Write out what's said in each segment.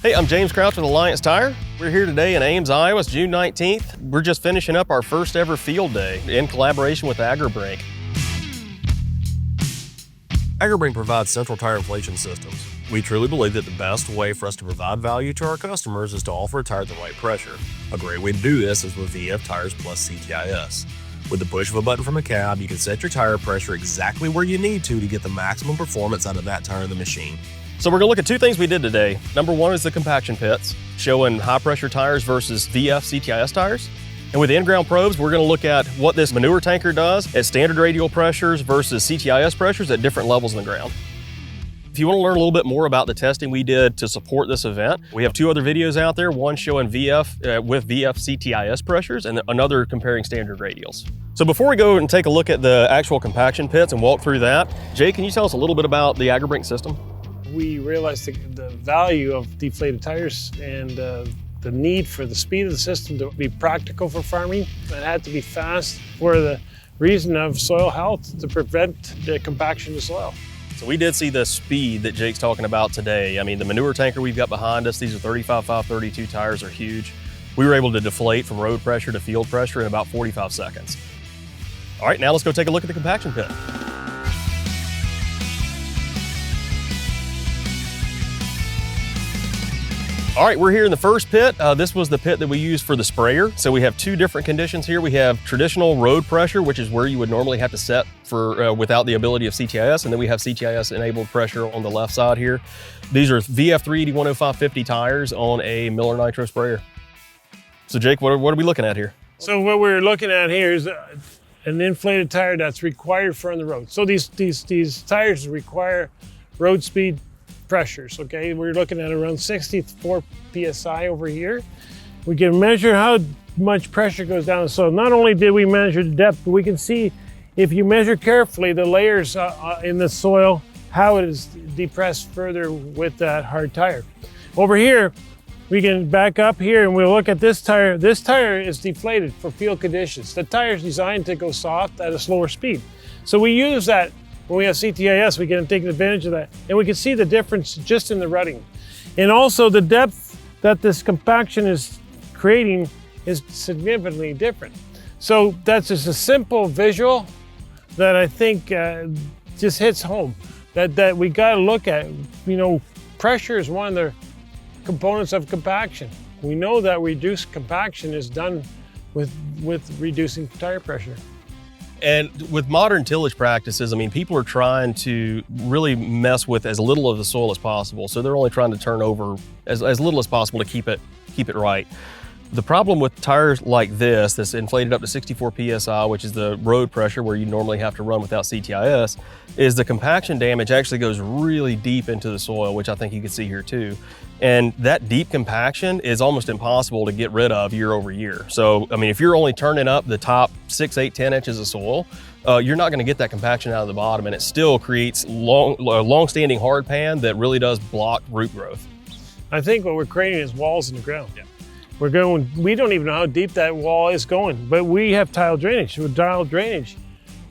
Hey, I'm James Crouch with Alliance Tire. We're here today in Ames, Iowa. It's June 19th. We're just finishing up our first ever field day in collaboration with AgriBrink. AgriBrink provides central tire inflation systems. We truly believe that the best way for us to provide value to our customers is to offer a tire at the right pressure. A great way to do this is with VF Tires plus CTIS. With the push of a button from a cab, you can set your tire pressure exactly where you need to get the maximum performance out of that tire of the machine. So we're gonna look at two things we did today. Number one is the compaction pits, showing high pressure tires versus VF CTIS tires. And with the in-ground probes, we're gonna look at what this manure tanker does at standard radial pressures versus CTIS pressures at different levels in the ground. If you wanna learn a little bit more about the testing we did to support this event, we have two other videos out there, one showing VF with VF CTIS pressures and another comparing standard radials. So before we go and take a look at the actual compaction pits and walk through that, Jay, can you tell us a little bit about the AgriBrink system? We realized the value of deflated tires and the need for the speed of the system to be practical for farming. It had to be fast for the reason of soil health to prevent the compaction of soil. So we did see the speed that Jake's talking about today. I mean, the manure tanker we've got behind us, these are 35.532 tires, are huge. We were able to deflate from road pressure to field pressure in about 45 seconds. All right, now let's go take a look at the compaction pit. All right, we're here in the first pit. This was the pit that we used for the sprayer. So we have two different conditions here. We have traditional road pressure, which is where you would normally have to set for without the ability of CTIS, and then we have CTIS enabled pressure on the left side here. These are VF 380-105-50 tires on a Miller Nitro sprayer. So Jake, what are we looking at here? So what we're looking at here is an inflated tire that's required for on the road. So these tires require road speed pressures, okay? We're looking at around 64 PSI over here. We can measure how much pressure goes down. So not only did we measure the depth, but we can see if you measure carefully the layers in the soil, how it is depressed further with that hard tire. Over here, we can back up here and we'll look at this tire. This tire is deflated for field conditions. The tire is designed to go soft at a slower speed. So we use that. When we have CTIS, we can take advantage of that. And we can see the difference just in the rutting. And also the depth that this compaction is creating is significantly different. So that's just a simple visual that I think just hits home, that we gotta look at. You know, pressure is one of the components of compaction. We know that reduced compaction is done with reducing tire pressure. And with modern tillage practices, I mean, people are trying to really mess with as little of the soil as possible. So they're only trying to turn over as little as possible to keep it right. The problem with tires like this, that's inflated up to 64 PSI, which is the road pressure where you normally have to run without CTIS, is the compaction damage actually goes really deep into the soil, which I think you can see here too. And that deep compaction is almost impossible to get rid of year over year. So, I mean, if you're only turning up the top 6, 8, 10 inches of soil, you're not gonna get that compaction out of the bottom, and it still creates long-standing hard pan that really does block root growth. I think what we're creating is walls in the ground. Yeah. We don't even know how deep that wall is going, but we have tile drainage. With tile drainage,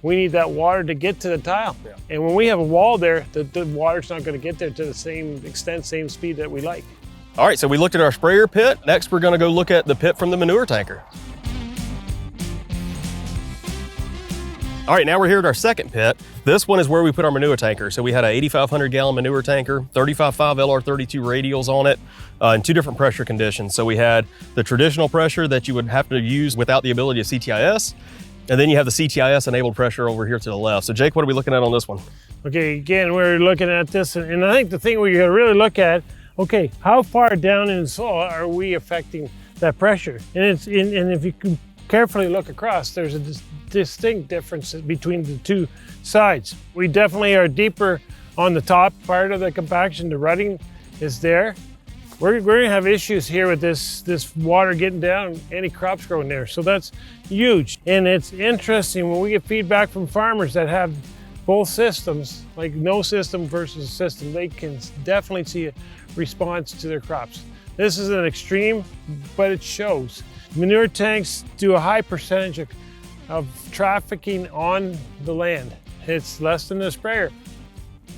we need that water to get to the tile. Yeah. And when we have a wall there, the water's not gonna get there to the same extent, same speed that we like. All right, so we looked at our sprayer pit. Next, we're gonna go look at the pit from the manure tanker. All right, now we're here at our second pit. This one is where we put our manure tanker. So we had a 8,500 gallon manure tanker, 35.5 LR32 radials on it, in two different pressure conditions. So we had the traditional pressure that you would have to use without the ability of CTIS, and then you have the CTIS enabled pressure over here to the left. So Jake, what are we looking at on this one? Okay, again, we're looking at this, and I think the thing we gotta really look at, okay, how far down in the soil are we affecting that pressure? And if you can carefully look across, there's a distinct difference between the two sides. We definitely are deeper on the top part of the compaction. The rutting is there. We're gonna have issues here with this water getting down, any crops growing there. So that's huge. And it's interesting when we get feedback from farmers that have both systems, like no system versus system, they can definitely see a response to their crops. This is an extreme, but it shows. Manure tanks do a high percentage of trafficking on the land. It's less than the sprayer,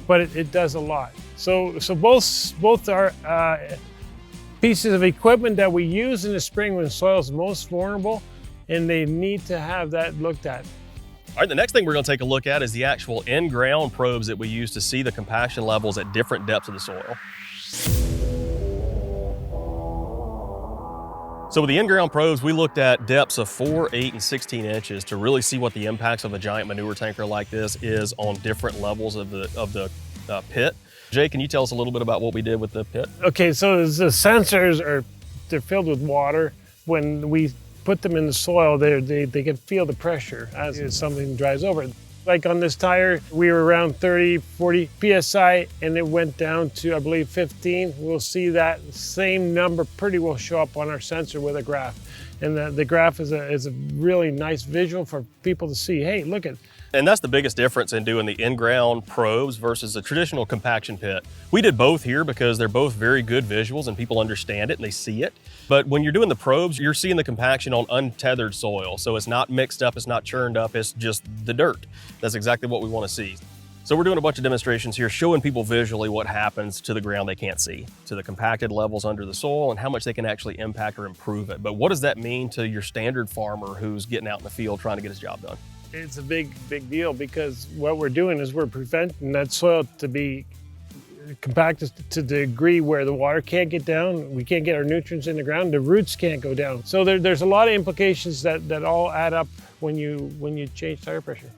but it does a lot. So both are pieces of equipment that we use in the spring when soil is most vulnerable, and they need to have that looked at. All right, the next thing we're going to take a look at is the actual in-ground probes that we use to see the compaction levels at different depths of the soil. So with the in-ground probes, we looked at depths of 4, 8, and 16 inches to really see what the impacts of a giant manure tanker like this is on different levels of the pit. Jay, can you tell us a little bit about what we did with the pit? Okay, so the sensors they're filled with water. When we put them in the soil, they can feel the pressure as something drives over. Like on this tire, we were around 30, 40 PSI, and it went down to, I believe, 15. We'll see that same number pretty well show up on our sensor with a graph. And the graph is a really nice visual for people to see, hey, look at. And that's the biggest difference in doing the in-ground probes versus a traditional compaction pit. We did both here because they're both very good visuals and people understand it and they see it. But when you're doing the probes, you're seeing the compaction on untethered soil. So it's not mixed up, it's not churned up, it's just the dirt. That's exactly what we want to see. So we're doing a bunch of demonstrations here showing people visually what happens to the ground they can't see, to the compacted levels under the soil and how much they can actually impact or improve it. But what does that mean to your standard farmer who's getting out in the field trying to get his job done? It's a big deal because what we're doing is we're preventing that soil to be compacted to the degree where the water can't get down, we can't get our nutrients in the ground, the roots can't go down. So there's a lot of implications that all add up when you change tire pressure.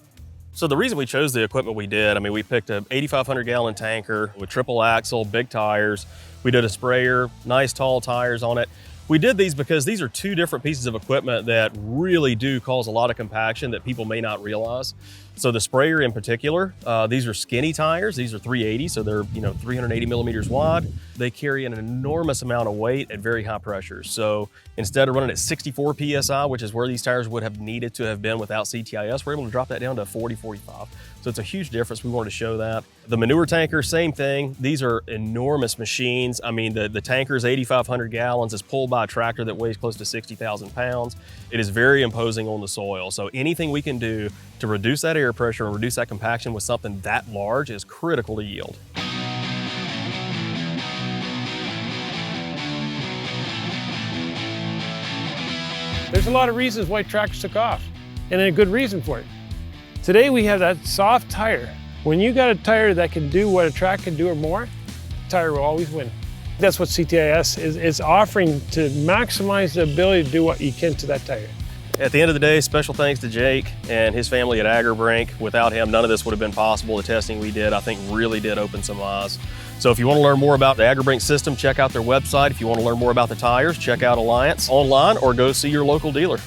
So the reason we chose the equipment we did, I mean, we picked a 8,500 gallon tanker with triple axle, big tires. We did a sprayer, nice tall tires on it. We did these because these are two different pieces of equipment that really do cause a lot of compaction that people may not realize. So the sprayer in particular, these are skinny tires. These are 380, so they're 380 millimeters wide. They carry an enormous amount of weight at very high pressures. So instead of running at 64 PSI, which is where these tires would have needed to have been without CTIS, we're able to drop that down to 40, 45. So it's a huge difference. We wanted to show that. The manure tanker, same thing. These are enormous machines. I mean, the tanker is 8,500 gallons. It's pulled by a tractor that weighs close to 60,000 pounds. It is very imposing on the soil. So anything we can do to reduce that air pressure and reduce that compaction with something that large is critical to yield. There's a lot of reasons why tractors took off, and a good reason for it. Today we have that soft tire. When you got a tire that can do what a track can do or more, the tire will always win. That's what CTIS is offering, to maximize the ability to do what you can to that tire. At the end of the day, special thanks to Jake and his family at AgriBrink. Without him, none of this would have been possible. The testing we did, I think, really did open some eyes. So if you want to learn more about the AgriBrink system, check out their website. If you want to learn more about the tires, check out Alliance online or go see your local dealer.